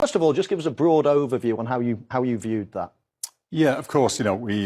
First of all, just give us a broad overview on how you viewed that. Yeah, of course. We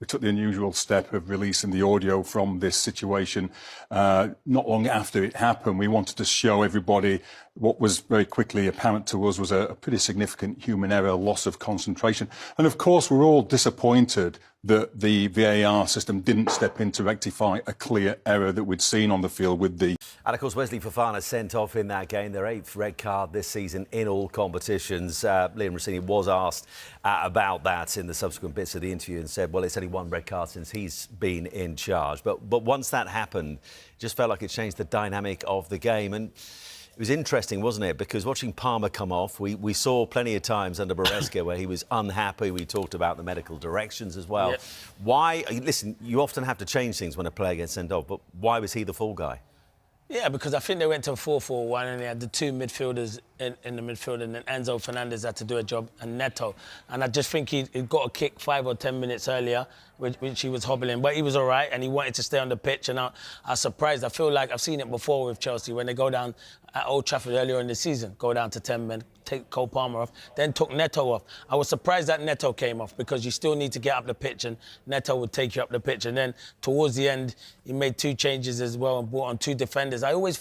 took the unusual step of releasing the audio from this situation not long after it happened. We wanted to show everybody what was very quickly apparent to us was a pretty significant human error, loss of concentration. And of course, we're all disappointed that the VAR system didn't step in to rectify a clear error that we'd seen on the field with the... And of course, Wesley Fofana sent off in that game, their 8th red card this season in all competitions. Liam Rossini was asked about that in the subsequent bits of the interview and said, well, it's only 1 red card since he's been in charge. But once that happened, it just felt like it changed the dynamic of the game. And it was interesting, wasn't it? Because watching Palmer come off, we saw plenty of times under Maresca where he was unhappy. We talked about the medical directions as well. Yep. Why? Listen, you often have to change things when a player gets sent off, but why was he the fall guy? Yeah, because I think they went to a 4-4-1 and they had the 2 midfielders in the midfield, and then Enzo Fernandez had to do a job, and Neto. And I just think he got a kick 5 or 10 minutes earlier, which he was hobbling. But he was all right, and he wanted to stay on the pitch. And I was surprised. I feel like I've seen it before with Chelsea when they go down at Old Trafford earlier in the season, go down to 10 men, take Cole Palmer off, then took Neto off. I was surprised that Neto came off because you still need to get up the pitch, and Neto would take you up the pitch. And then towards the end, he made 2 changes as well and brought on 2 defenders. I always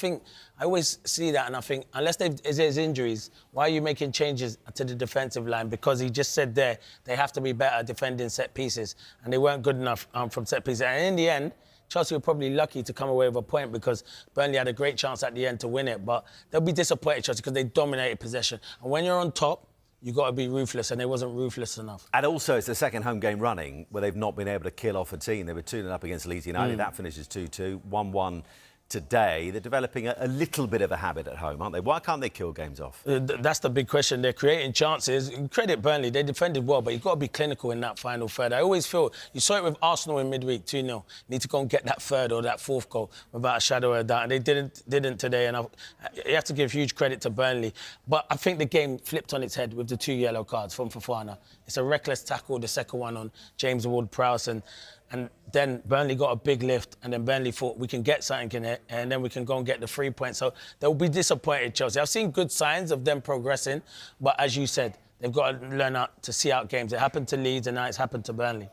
see that, and I think, unless there's injuries, why are you making changes to the defensive line? Because he just said there, they have to be better defending set pieces, and they weren't good enough from set pieces. And in the end, Chelsea were probably lucky to come away with a point because Burnley had a great chance at the end to win it. But they'll be disappointed, Chelsea, because they dominated possession. And when you're on top, you've got to be ruthless, and they wasn't ruthless enough. And also, it's the second home game running where they've not been able to kill off a team. They were 2-0 up against Leeds United. That finishes 2-2, 1-1 today. They're developing a little bit of a habit at home, aren't they? Why can't they kill games off? That's the big question. They're creating chances. Credit Burnley, they defended well, but you've got to be clinical in that final third. I always feel, you saw it with Arsenal in midweek, 2-0. You need to go and get that 3rd or that 4th goal without a shadow of a doubt. And they didn't today, and you have to give huge credit to Burnley. But I think the game flipped on its head with the 2 yellow cards from Fofana. It's a reckless tackle, the second one on James Ward-Prowse, and then Burnley got a big lift, and then Burnley thought, we can get something in it, and then we can go and get the 3 points. So they'll be disappointed, Chelsea. I've seen good signs of them progressing, but as you said, they've got to learn how to see out games. It happened to Leeds, and now it's happened to Burnley.